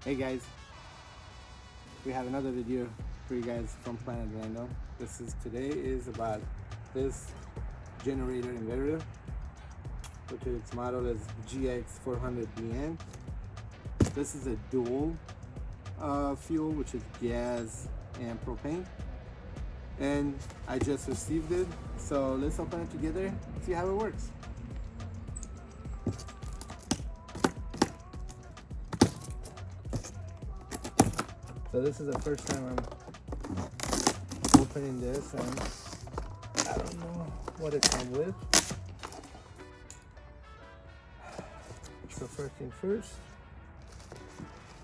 Hey guys, we have another video for you guys from Planet Random. Today is about this generator inverter, which its model is GX400BN. This is a dual fuel, which is gas and propane, and I just received it. So let's open it together and see how it works. So this is the first time I'm opening this, and I don't know what it comes with. So first thing first,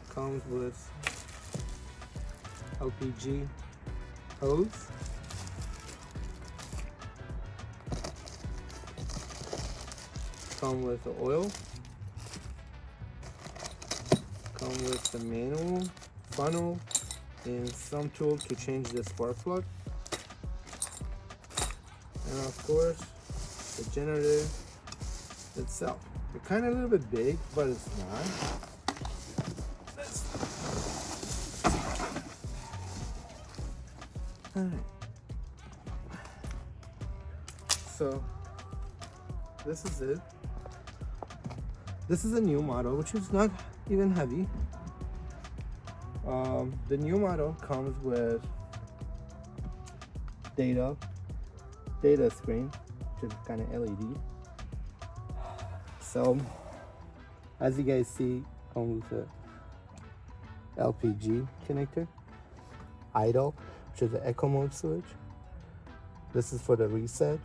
comes with LPG hose, come with the oil, come with the manual, funnel, and some tool to change the spark plug, and of course the generator itself. It's kind of a little bit big, but it's not. All right. So this is it. This is a new model, which is not even heavy. The new model comes with data screen, which is kind of LED. So as you guys see, comes with a LPG connector, idle, which is the echo mode switch. This is for the reset.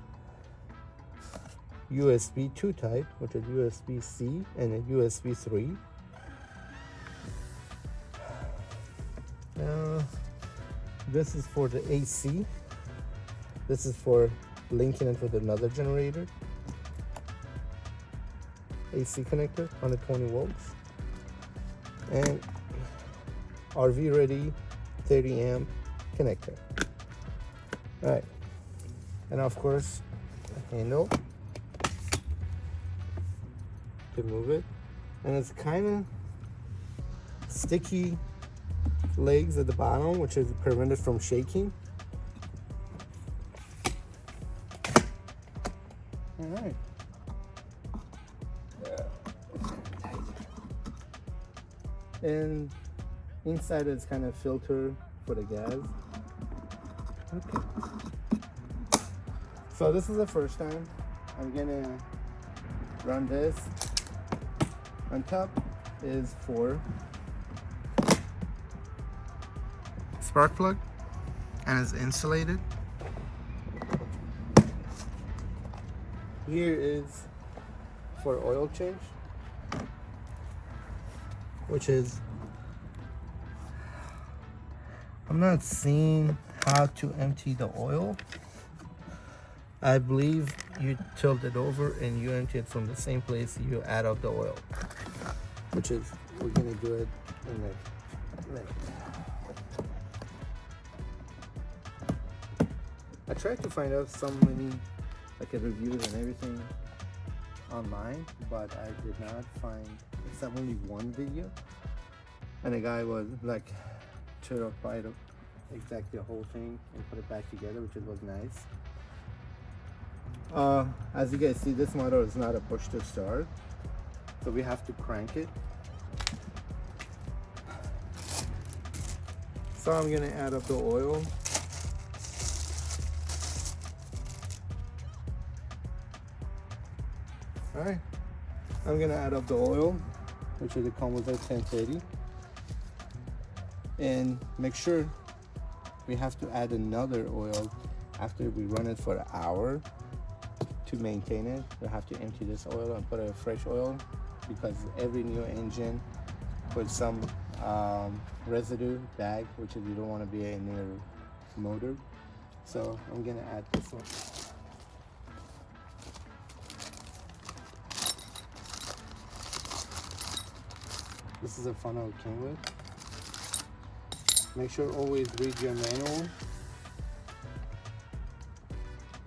USB 2 type, which is USB-C and a USB 3. This is for the AC. This is for linking it with another generator. AC connector, 120 volts. And RV ready 30 amp connector. All right. And of course, a handle to move it. And it's kind of sticky legs at the bottom, which is prevented from shaking. All right. And inside is kind of filter for the gas. Okay. So this is the first time I'm gonna run this. On top is for spark plug, and it's insulated. Here is for oil change, which is, I'm not seeing how to empty the oil. I believe you tilt it over and you empty it from the same place you add up the oil, which is, we're gonna do it in a minute. I tried to find out so many reviews and everything online, but I did not find, except only one video, and the guy was like to apply exactly the whole thing and put it back together, which was nice. As you guys see, this model is not a push to start, so we have to crank it. So I'm gonna add up the oil. All right, I'm gonna add up the oil, which is the composite 1030, and make sure we have to add another oil after we run it for an hour to maintain it. We have to empty this oil and put a fresh oil, because every new engine puts some residue bag, which is, you don't want to be in your motor. So I'm gonna add this one. This is a funnel it came with. Make sure always read your manual.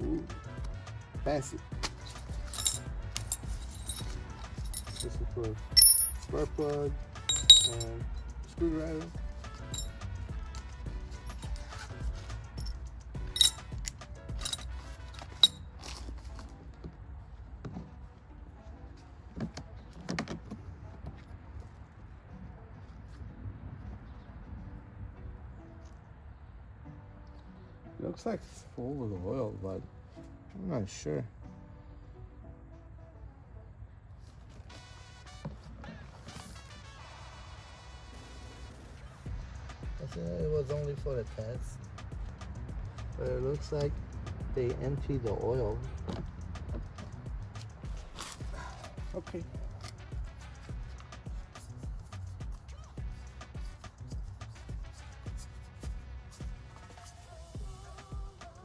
Ooh, fancy. This is for spark plug and screwdriver. Looks like it's full with oil, but I'm not sure. I said it was only for the test, but it looks like they emptied the oil. Okay.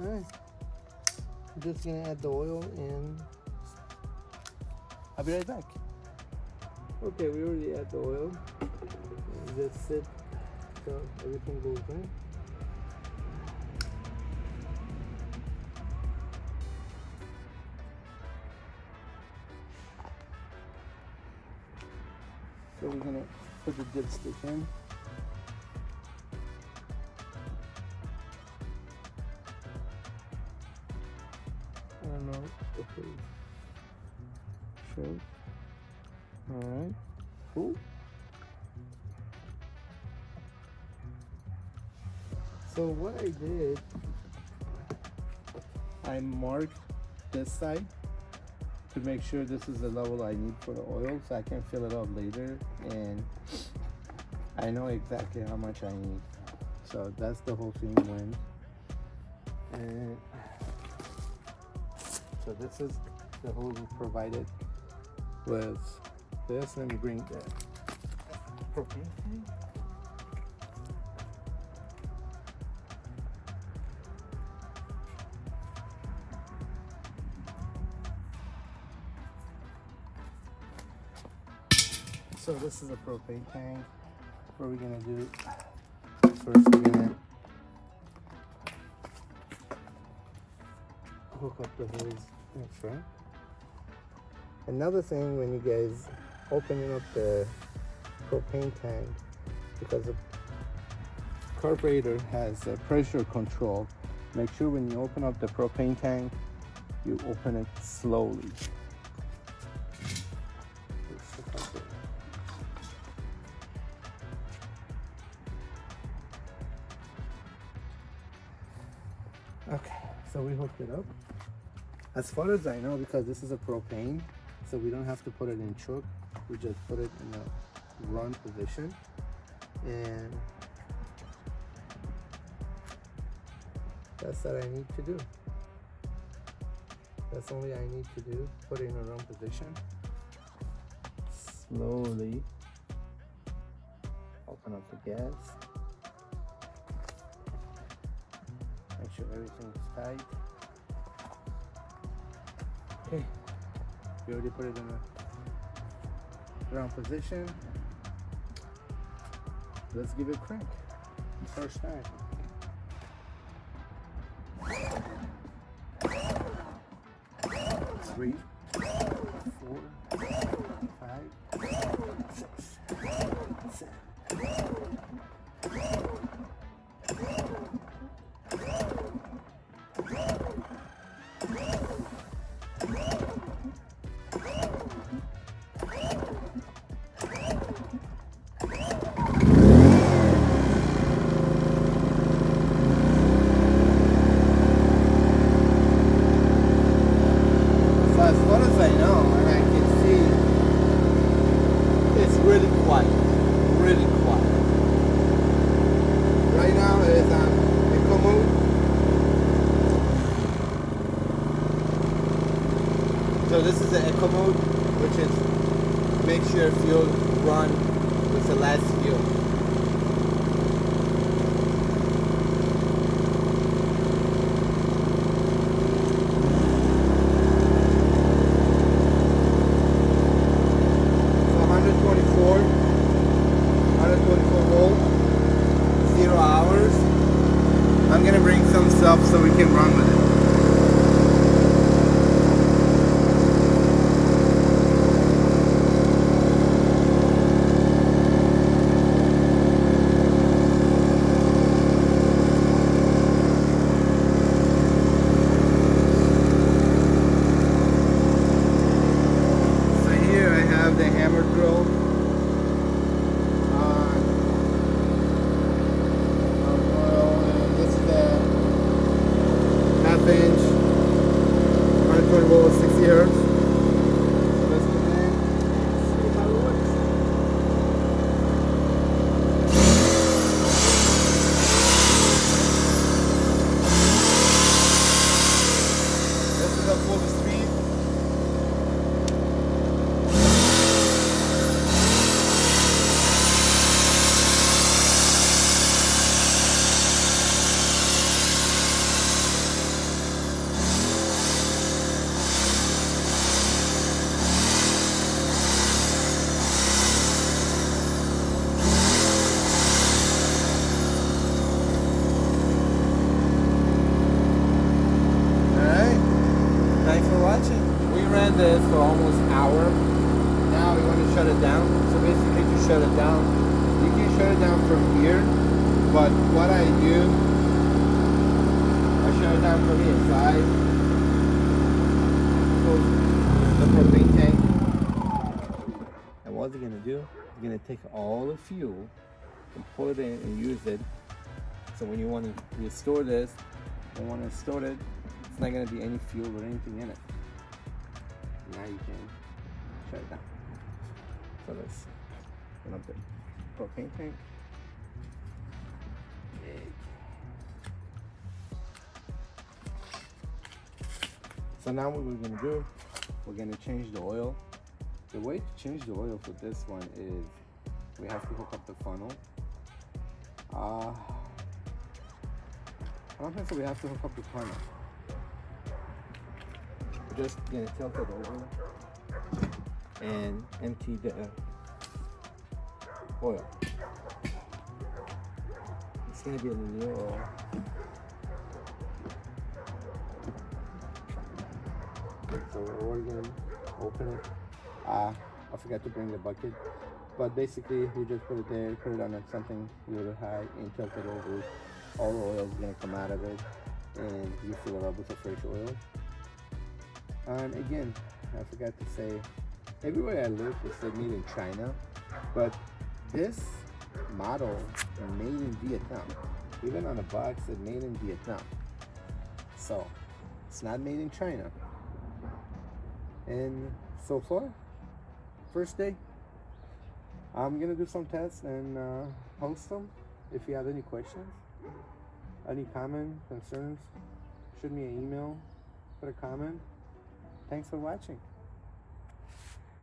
Alright, I'm just gonna add the oil and I'll be right back. Okay, we already add the oil. And just sit so everything goes in. So we're gonna put the dipstick in. I don't know if it shows. Alright, cool. So what I did, I marked this side to make sure this is the level I need for the oil so I can fill it up later and I know exactly how much I need. So that's the whole thing went. And so this is the hose we provided with this. Let me bring the propane tank. So this is a propane tank. What we're gonna do, first we're gonna hook up the hose in front. Another thing when you guys opening up the propane tank, because the carburetor has a pressure control, make sure when you open up the propane tank, you open it slowly. Okay, so we hooked it up. As far as I know, because this is a propane, so we don't have to put it in choke. We just put it in a run position. And that's what I need to do. That's only I need to do. Put it in a run position. Slowly open up the gas. Make sure everything is tight. Okay, we already put it in a ground position. Let's give it a crank. First time. Three, 4, 5, 6, 7. As far as I know, and I can see, it's really quiet, really quiet. Right now it is on eco mode. So this is the eco mode, which is make sure fuel run with the last fuel. I'm gonna bring some stuff so we can run with it. for almost an hour. Now we want to shut it down. So basically to shut it down, you can shut it down from here, but what I do, I shut it down from the inside. Close the propane tank. And what's it gonna do? It's gonna take all the fuel and pour it in and use it. So when you want to restore this, you want to store it, it's not gonna be any fuel or anything in it. Now you can shut it down. So let's open up the propane tank. So now what we're gonna do, we're gonna change the oil. The way to change the oil for this one is we have to hook up the funnel. I don't think so we have to hook up the funnel. We're just gonna tilt it over and empty the oil. It's gonna be a new oil. So we're gonna open it. I forgot to bring the bucket, but basically you just put it there, put it on something really high and tilt it over. All the oil is gonna come out of it and you fill it up with the fresh oil. And again, I forgot to say, everywhere I look it said made in China, but this model made in Vietnam. Even on the box it made in Vietnam. So it's not made in China. And so far, first day, I'm gonna do some tests and post them. If you have any questions, any comment, concerns, shoot me an email, put a comment. Thanks for watching.